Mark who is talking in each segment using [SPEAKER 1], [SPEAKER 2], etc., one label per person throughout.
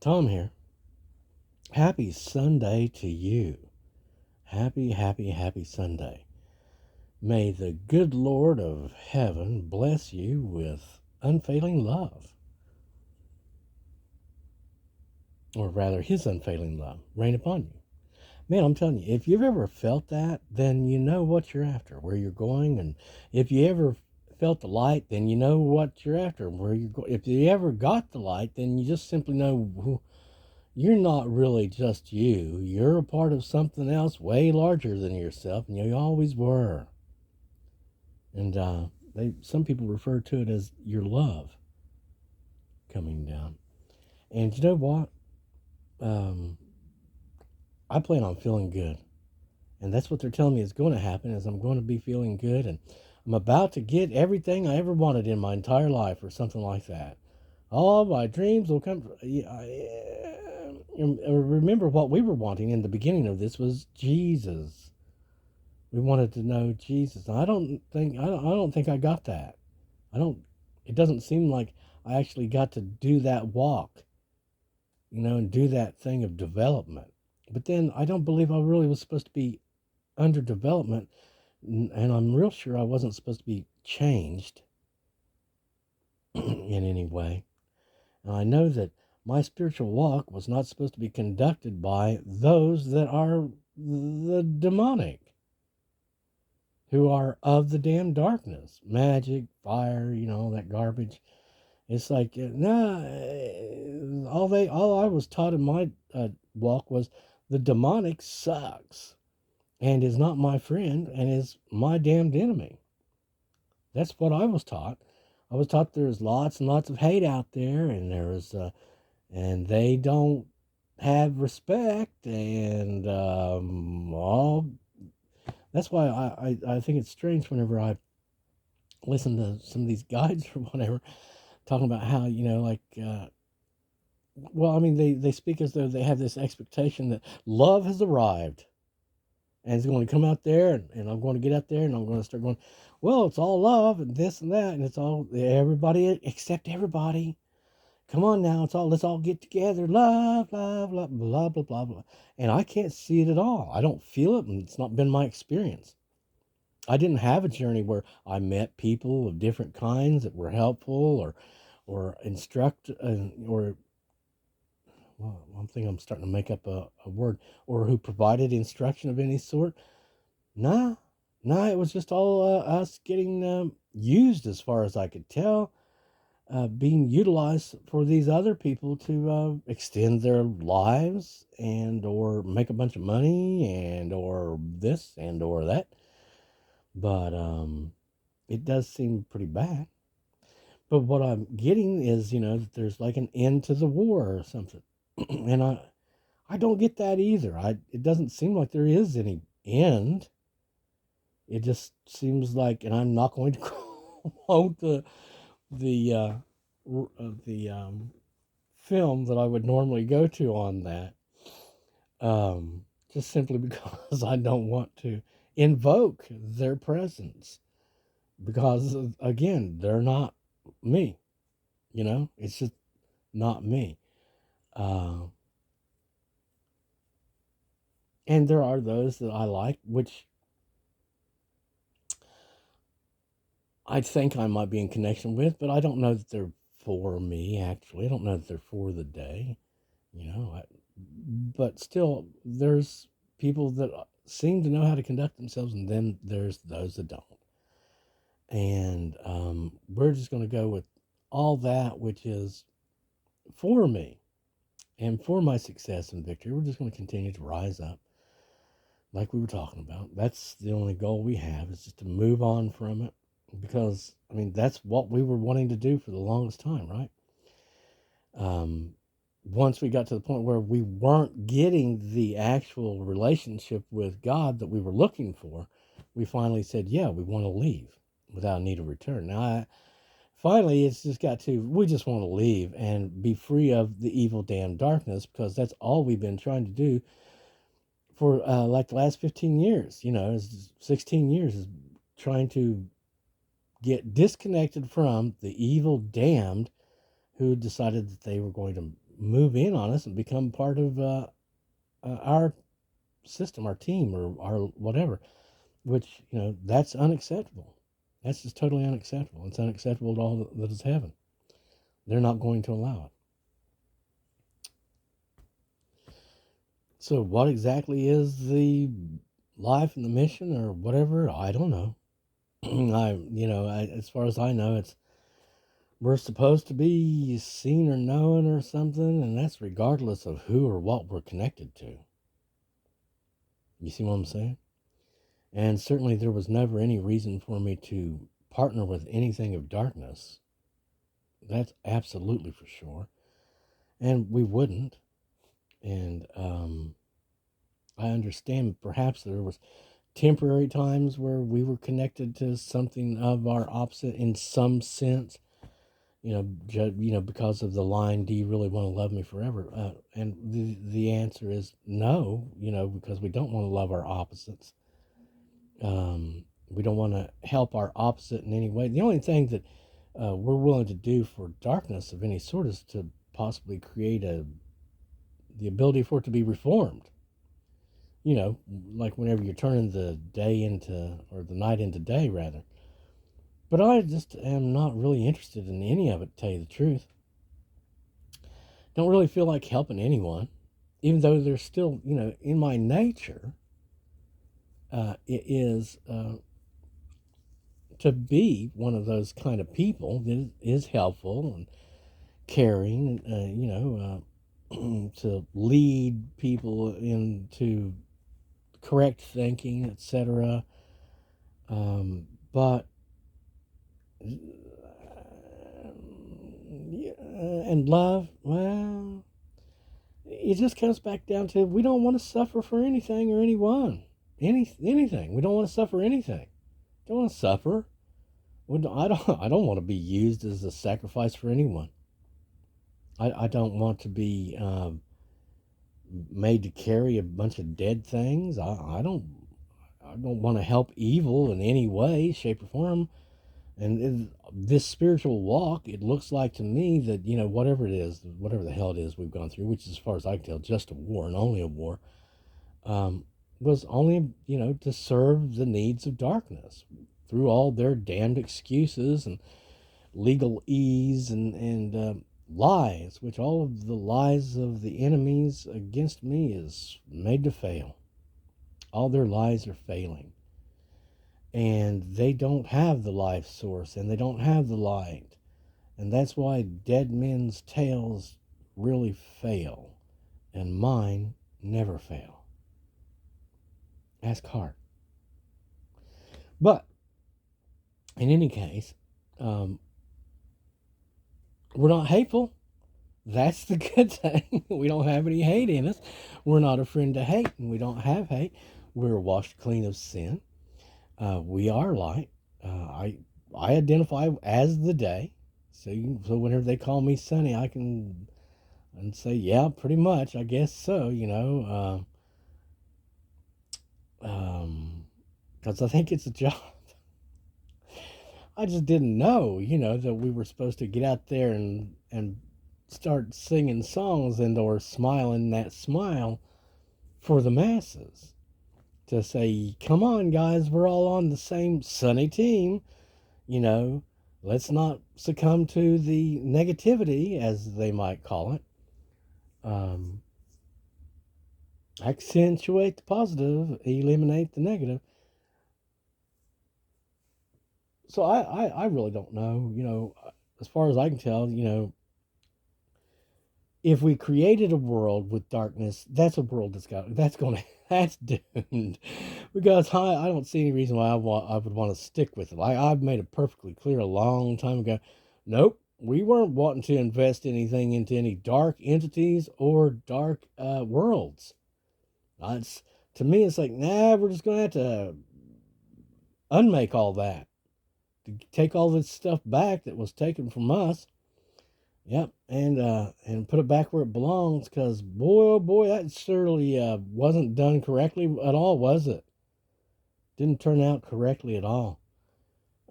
[SPEAKER 1] Tom here. Happy Sunday to you. Happy, happy, happy Sunday. May the good Lord of heaven bless you with unfailing love. Or rather, his unfailing love rain upon you. Man, I'm telling you, if you've ever felt that, then you know what you're after, where you're going. And if you ever felt the light, then you know what you're after, where you're going. If you ever got the light, then you just simply know you're not really just you. You're a part of something else way larger than yourself, and you always were. And some people refer to it as your love coming down. And you know what? Um, I plan on feeling good, and that's what they're telling me is going to happen. Is I'm going to be feeling good, and I'm about to get everything I ever wanted in my entire life, or something like that. All my dreams will come. Remember what we were wanting in the beginning of this was Jesus. We wanted to know Jesus. And I don't think I got that. I don't. It doesn't seem like I actually got to do that walk, and do that thing of development. But then I don't believe I really was supposed to be under development, and I'm real sure I wasn't supposed to be changed in any way. And I know that my spiritual walk was not supposed to be conducted by those that are the demonic, who are of the damn darkness, magic, fire, all that garbage. It's like, nah, all I was taught in my walk was the demonic sucks and is not my friend and is my damned enemy. That's what I was taught. I was taught there's lots and lots of hate out there, and and they don't have respect, and all. That's why I think it's strange whenever I listen to some of these guides or whatever talking about how well, I mean, they speak as though they have this expectation that love has arrived and it's going to come out there, and I'm going to get out there and I'm going to start going, well, it's all love and this and that, and it's all everybody accept everybody. Come on now, let's all get together. Love, love, love, blah, blah, blah, blah. And I can't see it at all. I don't feel it, and it's not been my experience. I didn't have a journey where I met people of different kinds that were helpful or instruct or well, I'm thinking I'm starting to make up a word, or who provided instruction of any sort. Nah, nah, it was just all us getting used, as far as I could tell, being utilized for these other people to extend their lives and or make a bunch of money and or this and or that. But it does seem pretty bad. But what I'm getting is, that there's like an end to the war or something. And I don't get that either. It doesn't seem like there is any end. It just seems like, and I'm not going to quote the film that I would normally go to on that, just simply because I don't want to invoke their presence, because again, they're not me. It's just not me. Uh, and there are those that I like, which I think I might be in connection with, but I don't know that they're for me, actually. I don't know that they're for the day, you know. But still, there's people that seem to know how to conduct themselves, and then there's those that don't. And we're just going to go with all that which is for me and for my success and victory. We're just going to continue to rise up like we were talking about. That's the only goal we have, is just to move on from it, because I mean that's what we were wanting to do for the longest time, right? Once we got to the point where we weren't getting the actual relationship with God that we were looking for, we finally said, yeah, we want to leave without need of return. Now, finally, it's just got to, we just want to leave and be free of the evil damn darkness, because that's all we've been trying to do for like the last 15 years, 16 years, is trying to get disconnected from the evil damned who decided that they were going to move in on us and become part of our system, our team, or our whatever. Which that's unacceptable. That's just totally unacceptable. It's unacceptable to all that is heaven. They're not going to allow it. So, what exactly is the life and the mission, or whatever? I don't know. As far as I know, it's we're supposed to be seen or known or something, and that's regardless of who or what we're connected to. You see what I'm saying? And certainly, there was never any reason for me to partner with anything of darkness. That's absolutely for sure. And we wouldn't. And I understand perhaps there was temporary times where we were connected to something of our opposite in some sense. Because of the line, "Do you really want to love me forever?" And the answer is no. Because we don't want to love our opposites. We don't want to help our opposite in any way. The only thing that we're willing to do for darkness of any sort is to possibly create the ability for it to be reformed. Like whenever you're turning the day into, or the night into day, rather. But I just am not really interested in any of it, to tell you the truth. Don't really feel like helping anyone, even though there's still, in my nature, it is to be one of those kind of people that is helpful and caring, to lead people into correct thinking, etc. But and love, well, it just comes back down to we don't want to suffer for anything or anyone, anything. We don't want to suffer anything. Don't want to suffer. I don't want to be used as a sacrifice for anyone. I don't want to be made to carry a bunch of dead things. I don't want to help evil in any way, shape, or form. And this spiritual walk, it looks like to me that whatever it is, whatever the hell it is we've gone through, which is, as far as I can tell, just a war and only a war, was only to serve the needs of darkness through all their damned excuses and legalese and lies, which all of the lies of the enemies against me is made to fail. All their lies are failing. And they don't have the life source, and they don't have the light. And that's why dead men's tales really fail, and mine never fail. Ask Hart. But in any case, we're not hateful. That's the good thing. We don't have any hate in us. We're not a friend to hate, and we don't have hate. We're washed clean of sin. We are light. I identify as the day. So whenever they call me Sonny, I can and say, yeah, pretty much. I guess so. Because I think it's a job. I just didn't know, that we were supposed to get out there and start singing songs and or smiling that smile for the masses. To say, come on, guys, we're all on the same sunny team. Let's not succumb to the negativity, as they might call it. Accentuate the positive, eliminate the negative. So I really don't know. As far as I can tell, if we created a world with darkness, that's a world that's doomed. Because I don't see any reason why I would want to stick with it. I've made it perfectly clear a long time ago. Nope, we weren't wanting to invest anything into any dark entities or dark worlds. To me, it's like, nah, we're just gonna have to unmake all that, to take all this stuff back that was taken from us. Yep, and put it back where it belongs, because boy, oh boy, that surely wasn't done correctly at all, was it? Didn't turn out correctly at all.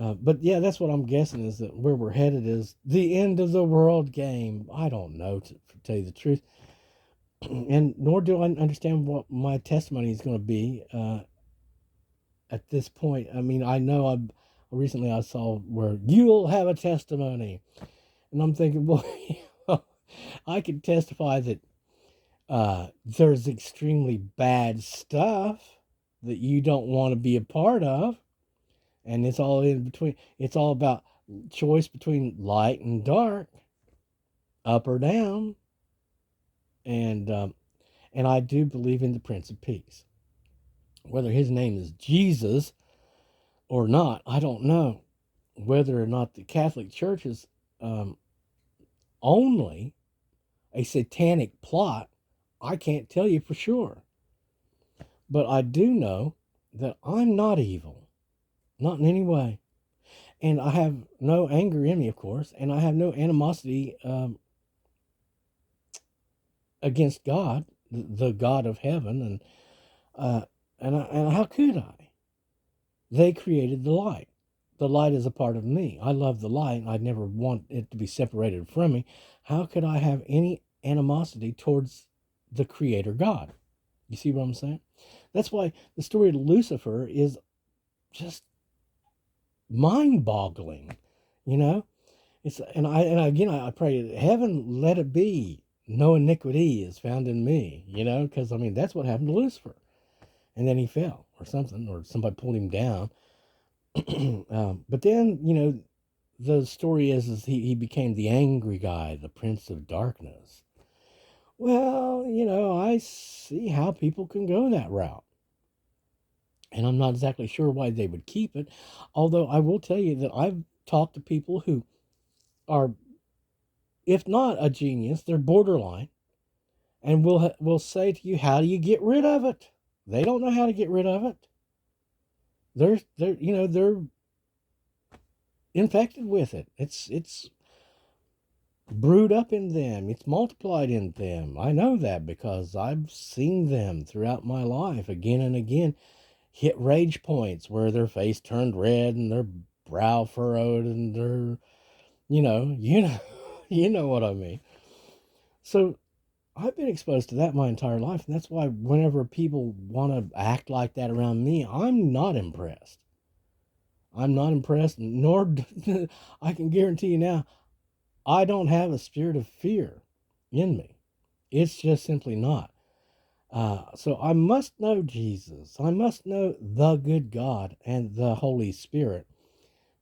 [SPEAKER 1] But yeah, that's what I'm guessing is that where we're headed is the end of the world game. I don't know, to tell you the truth. And nor do I understand what my testimony is going to be at this point. I mean, I know recently I saw where you'll have a testimony. And I'm thinking, boy, I can testify that there's extremely bad stuff that you don't want to be a part of. And it's all in between. It's all about choice between light and dark, up or down. And and I do believe in the Prince of Peace. Whether his name is Jesus or not, I don't know. Whether or not the Catholic Church is um, only a satanic plot, I can't tell you for sure. But I do know that I'm not evil, not in any way. And I have no anger in me, of course, and I have no animosity against God, the God of heaven. And how could I? They created the light. The light is a part of me. I love the light. I never want it to be separated from me. How could I have any animosity towards the Creator God? You see what I'm saying? That's why the story of Lucifer is just mind-boggling. You know, and again I pray, heaven let it be. No iniquity is found in me. You know, because I mean that's what happened to Lucifer, and then he fell or something, or somebody pulled him down. But then the story is he became the angry guy, the Prince of Darkness. Well, I see how people can go that route. And I'm not exactly sure why they would keep it. Although I will tell you that I've talked to people who are, if not a genius, they're borderline, and will say to you, "How do you get rid of it?" They don't know how to get rid of it. They're infected with it. It's brewed up in them. It's multiplied in them. I know that because I've seen them throughout my life again and again hit rage points where their face turned red and their brow furrowed and their, you know what I mean. So I've been exposed to that my entire life, and that's why whenever people want to act like that around me, I'm not impressed. I'm not impressed, nor I can guarantee you now, I don't have a spirit of fear in me. It's just simply not. So I must know Jesus. I must know the good God and the Holy Spirit,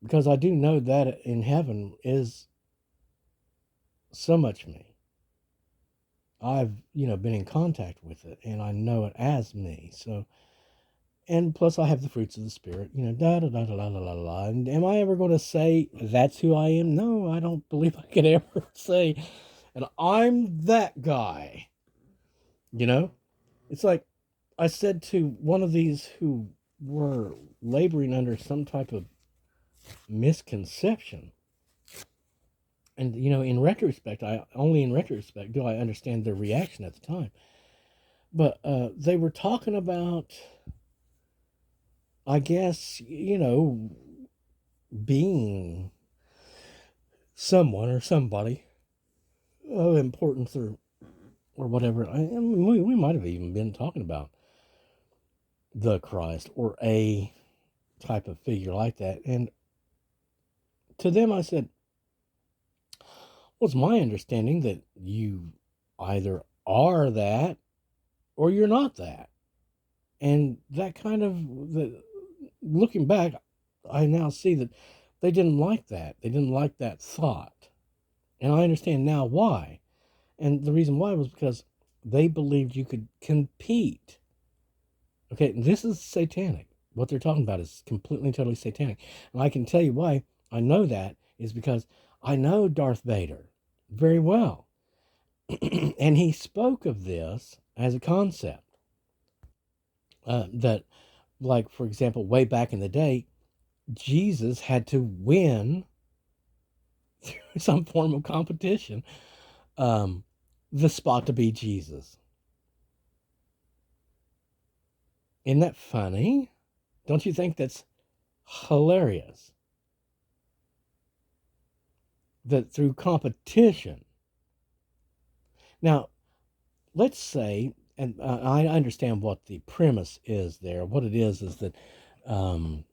[SPEAKER 1] because I do know that in heaven is so much me. I've, been in contact with it and I know it as me. So, and plus I have the fruits of the Spirit, da da da da da da da. And am I ever going to say that's who I am? No, I don't believe I could ever say, and I'm that guy. It's like I said to one of these who were laboring under some type of misconception. And, in retrospect, only in retrospect do I understand their reaction at the time. But they were talking about, I guess, being someone or somebody of importance or whatever. And we might have even been talking about the Christ or a type of figure like that. And to them, I said, well, it's my understanding that you either are that or you're not that. And that kind of, looking back, I now see that they didn't like that. They didn't like that thought. And I understand now why. And the reason why was because they believed you could compete. Okay, this is satanic. What they're talking about is completely and totally satanic. And I can tell you why I know that is because I know Darth Vader very well. And he spoke of this as a concept that, like, for example, way back in the day, Jesus had to win through some form of competition the spot to be Jesus. Isn't that funny? Don't you think that's hilarious? that through competition. Now, let's say, and I understand what the premise is there. What it is that um,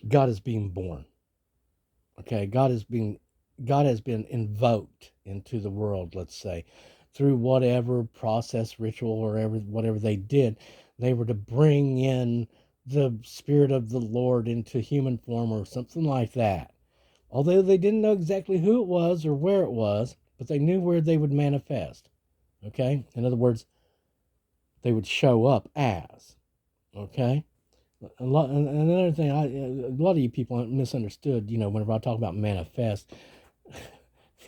[SPEAKER 1] God is being born. Okay, God has been invoked into the world. Let's say through whatever process, ritual, or whatever they did, they were to bring in the Spirit of the Lord into human form or something like that. Although they didn't know exactly who it was or where it was, but they knew where they would manifest. Okay, in other words, they would show up as. Okay. Another thing, a lot of you people misunderstood. Whenever I talk about manifest,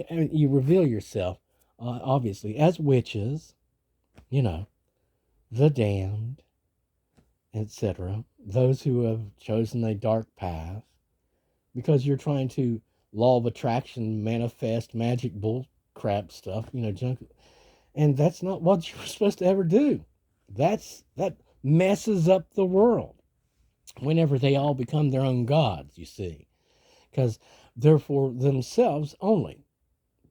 [SPEAKER 1] I mean, you reveal yourself, obviously, as witches, you know, the damned, etc. Those who have chosen a dark path, because you're trying to law of attraction, manifest magic bull crap stuff, junk, and that's not what you're supposed to ever do. That messes up the world whenever they all become their own gods, you see, because they're for themselves only,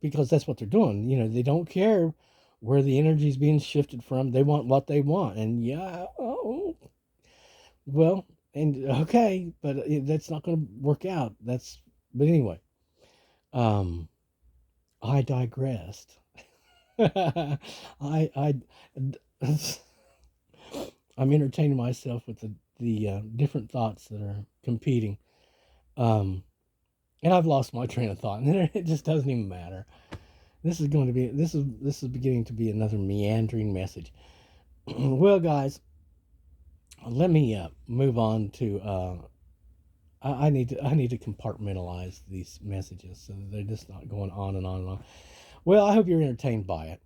[SPEAKER 1] because that's what they're doing. They don't care where the energy is being shifted from. They want what they want. And yeah, oh, well, and okay, but that's not going to work out. But anyway, um, I digressed. I I'm entertaining myself with the different thoughts that are competing. Um, and I've lost my train of thought, and it just doesn't even matter. This is beginning to be another meandering message. Well, guys, let me move on to. I need to compartmentalize these messages so that they're just not going on and on and on. Well, I hope you're entertained by it.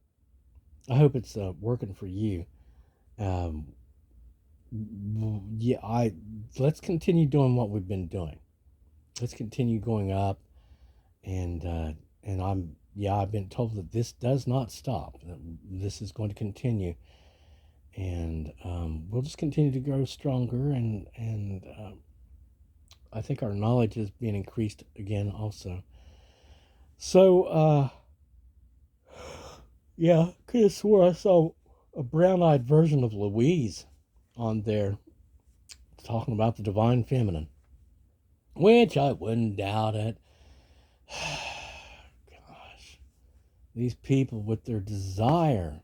[SPEAKER 1] I hope it's working for you. Um, yeah, let's continue doing what we've been doing. Let's continue going up, and I've been told that this does not stop. That this is going to continue, and we'll just continue to grow stronger, and I think our knowledge is being increased again also. So yeah, could have swore I saw a brown-eyed version of Louise on there talking about the divine feminine, which I wouldn't doubt it. Gosh, these people with their desire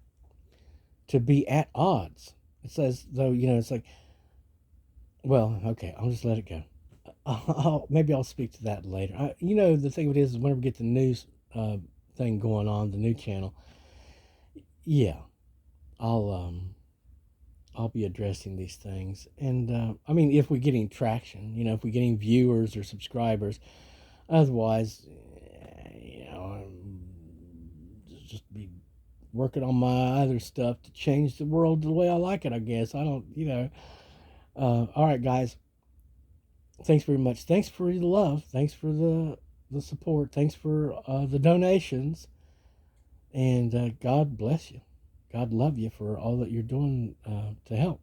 [SPEAKER 1] to be at odds. It says, though, it's like, well, okay, I'll just let it go. Maybe I'll speak to that later. The thing of it is whenever we get the news thing going on, the new channel, yeah, I'll be addressing these things. And I mean, if we're getting traction, if we're getting viewers or subscribers, otherwise, just be working on my other stuff to change the world the way I like it, I guess. I don't, all right, guys. Thanks very much. Thanks for the love. Thanks for the support. Thanks for the donations. And God bless you. God love you for all that you're doing to help.